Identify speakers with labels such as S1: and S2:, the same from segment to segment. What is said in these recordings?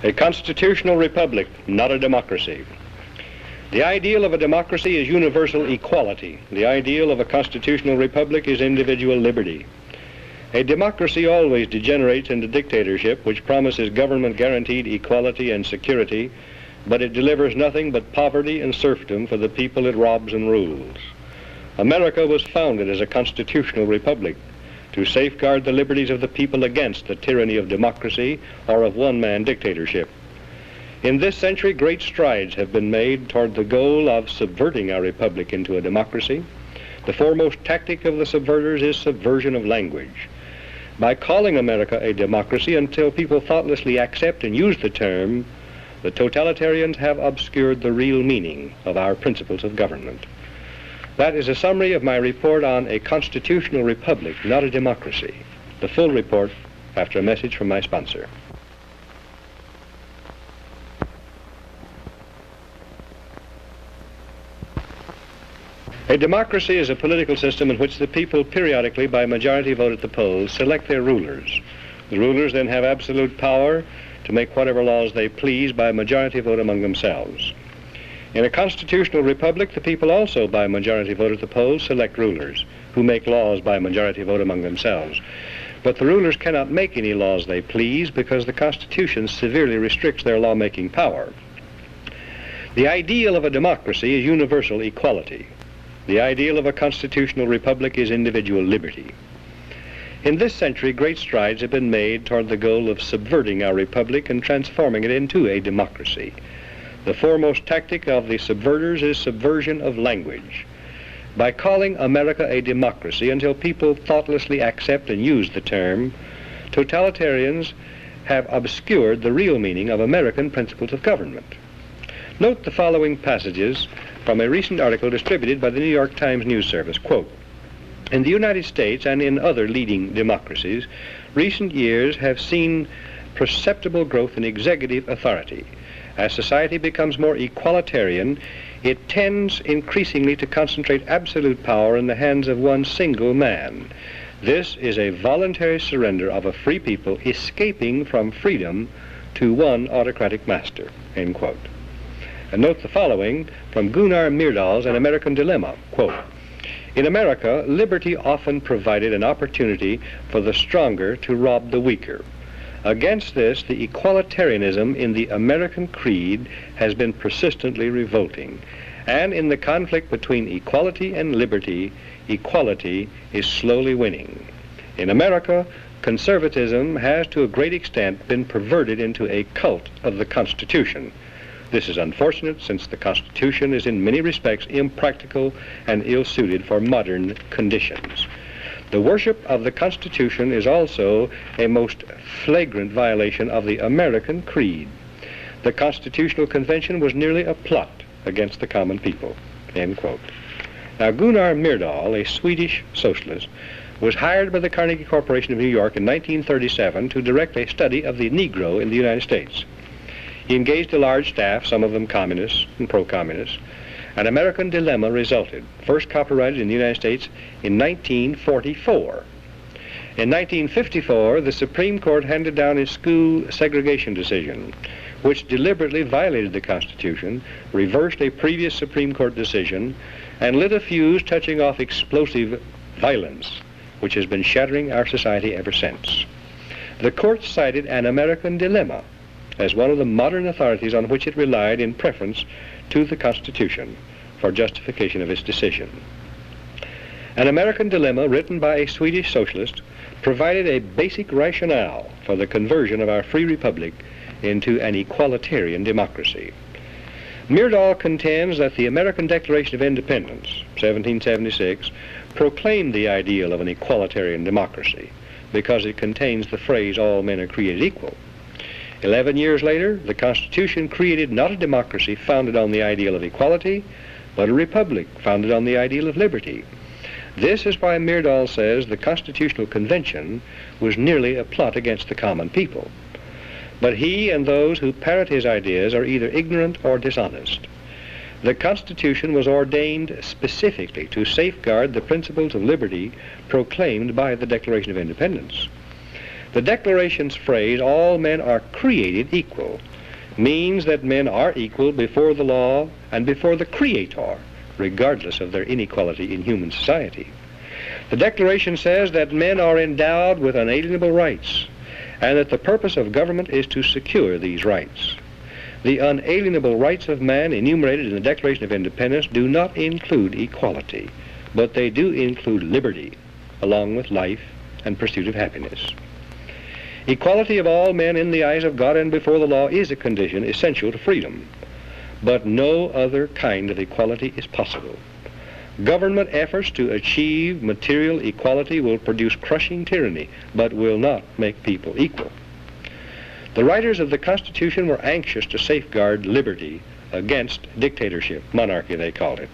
S1: A constitutional republic, not a democracy. The ideal of a democracy is universal equality. The ideal of a constitutional republic is individual liberty. A democracy always degenerates into dictatorship, which promises government-guaranteed equality and security, but it delivers nothing but poverty and serfdom for the people it robs and rules. America was founded as a constitutional republic to safeguard the liberties of the people against the tyranny of democracy or of one-man dictatorship. In this century, great strides have been made toward the goal of subverting our republic into a democracy. The foremost tactic of the subverters is subversion of language. By calling America a democracy until people thoughtlessly accept and use the term, the totalitarians have obscured the real meaning of our principles of government. That is a summary of my report on a constitutional republic, not a democracy. The full report after a message from my sponsor. A democracy is a political system in which the people periodically, by majority vote at the polls, select their rulers. The rulers then have absolute power to make whatever laws they please by majority vote among themselves. In a constitutional republic, the people also, by majority vote at the polls, select rulers who make laws by majority vote among themselves. But the rulers cannot make any laws they please because the Constitution severely restricts their lawmaking power. The ideal of a democracy is universal equality. The ideal of a constitutional republic is individual liberty. In this century, great strides have been made toward the goal of subverting our republic and transforming it into a democracy. The foremost tactic of the subverters is subversion of language. By calling America a democracy until people thoughtlessly accept and use the term, totalitarians have obscured the real meaning of American principles of government. Note the following passages from a recent article distributed by the New York Times News Service. Quote, "In the United States and in other leading democracies, recent years have seen perceptible growth in executive authority. As society becomes more equalitarian, it tends increasingly to concentrate absolute power in the hands of one single man. This is a voluntary surrender of a free people escaping from freedom to one autocratic master." End quote. And note the following from Gunnar Myrdal's An American Dilemma. Quote, "In America, liberty often provided an opportunity for the stronger to rob the weaker. Against this, the equalitarianism in the American creed has been persistently revolting. And in the conflict between equality and liberty, equality is slowly winning. In America, conservatism has to a great extent been perverted into a cult of the Constitution. This is unfortunate, since the Constitution is in many respects impractical and ill-suited for modern conditions. The worship of the Constitution is also a most flagrant violation of the American creed. The Constitutional Convention was nearly a plot against the common people." End quote. Now, Gunnar Myrdal, a Swedish socialist, was hired by the Carnegie Corporation of New York in 1937 to direct a study of the Negro in the United States. He engaged a large staff, some of them communists and pro-communists. An American Dilemma resulted, first copyrighted in the United States in 1944. In 1954, the Supreme Court handed down a school segregation decision, which deliberately violated the Constitution, reversed a previous Supreme Court decision, and lit a fuse touching off explosive violence, which has been shattering our society ever since. The court cited An American Dilemma as one of the modern authorities on which it relied in preference to the Constitution for justification of its decision. An American Dilemma, written by a Swedish socialist, provided a basic rationale for the conversion of our free republic into an equalitarian democracy. Myrdal contends that the American Declaration of Independence, 1776, proclaimed the ideal of an equalitarian democracy because it contains the phrase, "all men are created equal." 11 years later, the Constitution created not a democracy founded on the ideal of equality, but a republic founded on the ideal of liberty. This is why Myrdal says the Constitutional Convention was nearly a plot against the common people. But he and those who parrot his ideas are either ignorant or dishonest. The Constitution was ordained specifically to safeguard the principles of liberty proclaimed by the Declaration of Independence. The Declaration's phrase, all men are created equal, means that men are equal before the law and before the Creator, regardless of their inequality in human society. The Declaration says that men are endowed with unalienable rights, and that the purpose of government is to secure these rights. The unalienable rights of man enumerated in the Declaration of Independence do not include equality, but they do include liberty, along with life and pursuit of happiness. Equality of all men in the eyes of God and before the law is a condition essential to freedom, but no other kind of equality is possible. Government efforts to achieve material equality will produce crushing tyranny, but will not make people equal. The writers of the Constitution were anxious to safeguard liberty against dictatorship, monarchy they called it,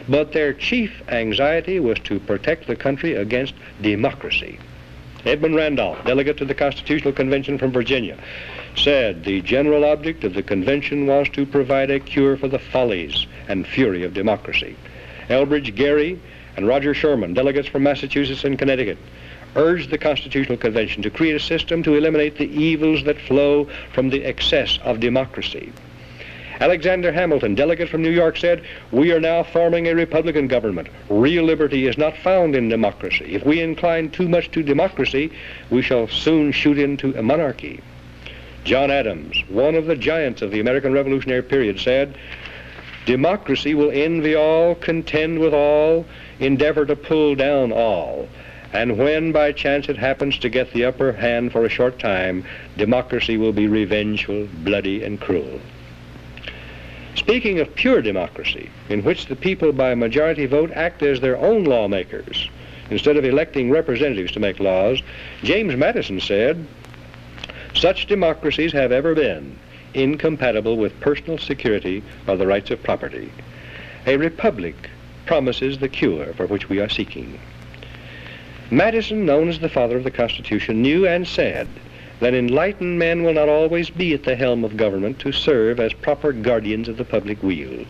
S1: but their chief anxiety was to protect the country against democracy. Edmund Randolph, delegate to the Constitutional Convention from Virginia, said the general object of the convention was to provide a cure for the follies and fury of democracy. Elbridge Gerry and Roger Sherman, delegates from Massachusetts and Connecticut, urged the Constitutional Convention to create a system to eliminate the evils that flow from the excess of democracy. Alexander Hamilton, delegate from New York, said, "We are now forming a Republican government. Real liberty is not found in democracy. If we incline too much to democracy, we shall soon shoot into a monarchy." John Adams, one of the giants of the American Revolutionary period, said, "Democracy will envy all, contend with all, endeavor to pull down all. And when by chance it happens to get the upper hand for a short time, democracy will be revengeful, bloody, and cruel." Speaking of pure democracy, in which the people by majority vote act as their own lawmakers, instead of electing representatives to make laws, James Madison said, "Such democracies have ever been incompatible with personal security or the rights of property. A republic promises the cure for which we are seeking." Madison, known as the father of the Constitution, knew and said that enlightened men will not always be at the helm of government to serve as proper guardians of the public weal.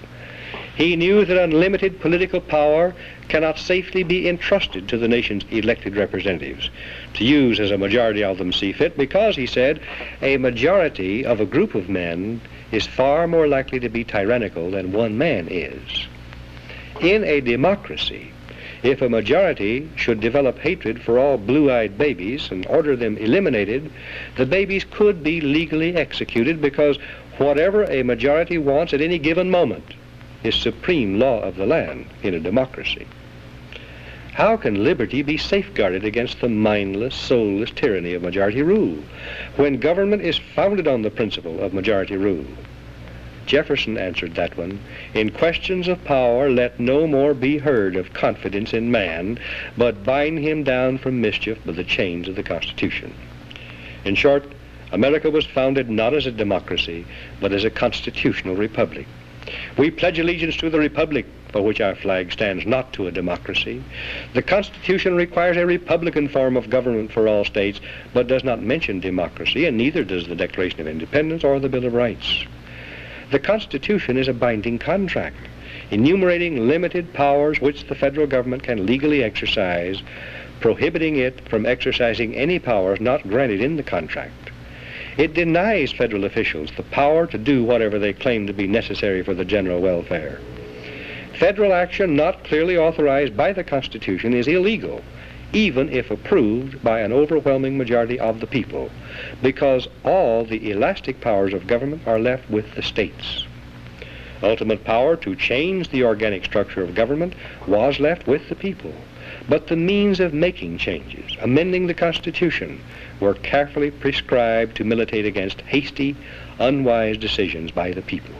S1: He knew that unlimited political power cannot safely be entrusted to the nation's elected representatives, to use as a majority of them see fit, because, he said, a majority of a group of men is far more likely to be tyrannical than one man is. In a democracy, if a majority should develop hatred for all blue-eyed babies and order them eliminated, the babies could be legally executed, because whatever a majority wants at any given moment is supreme law of the land in a democracy. How can liberty be safeguarded against the mindless, soulless tyranny of majority rule when government is founded on the principle of majority rule? Jefferson answered that one, "In questions of power, let no more be heard of confidence in man, but bind him down from mischief by the chains of the Constitution." In short, America was founded not as a democracy, but as a constitutional republic. We pledge allegiance to the republic for which our flag stands, not to a democracy. The Constitution requires a republican form of government for all states, but does not mention democracy, and neither does the Declaration of Independence or the Bill of Rights. The Constitution is a binding contract, enumerating limited powers which the federal government can legally exercise, prohibiting it from exercising any powers not granted in the contract. It denies federal officials the power to do whatever they claim to be necessary for the general welfare. Federal action not clearly authorized by the Constitution is illegal, even if approved by an overwhelming majority of the people, because all the elastic powers of government are left with the states. Ultimate power to change the organic structure of government was left with the people, but the means of making changes, amending the Constitution, were carefully prescribed to militate against hasty, unwise decisions by the people.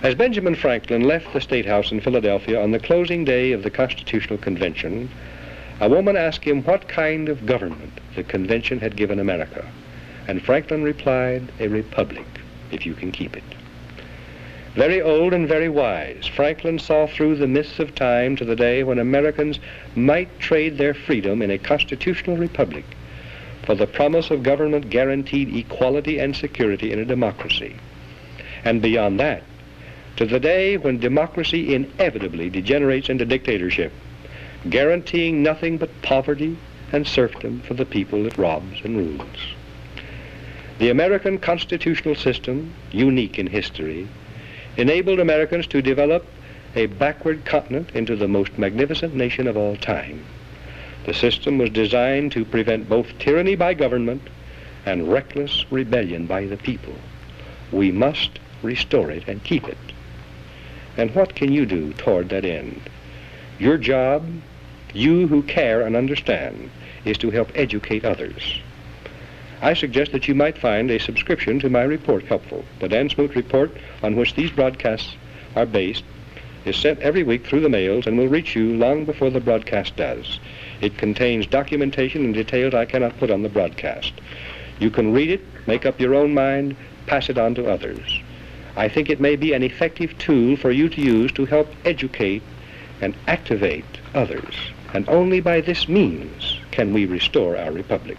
S1: As Benjamin Franklin left the State House in Philadelphia on the closing day of the Constitutional Convention, a woman asked him what kind of government the convention had given America, and Franklin replied, "A republic, if you can keep it." Very old and very wise, Franklin saw through the mists of time to the day when Americans might trade their freedom in a constitutional republic for the promise of government guaranteed equality and security in a democracy. And beyond that, to the day when democracy inevitably degenerates into dictatorship, guaranteeing nothing but poverty and serfdom for the people it robs and rules. The American constitutional system, unique in history, enabled Americans to develop a backward continent into the most magnificent nation of all time. The system was designed to prevent both tyranny by government and reckless rebellion by the people. We must restore it and keep it. And what can you do toward that end? Your job, you who care and understand, is to help educate others. I suggest that you might find a subscription to my report helpful. The Dan Smoot report, on which these broadcasts are based, is sent every week through the mails and will reach you long before the broadcast does. It contains documentation and details I cannot put on the broadcast. You can read it, make up your own mind, pass it on to others. I think it may be an effective tool for you to use to help educate and activate others. And only by this means can we restore our republic.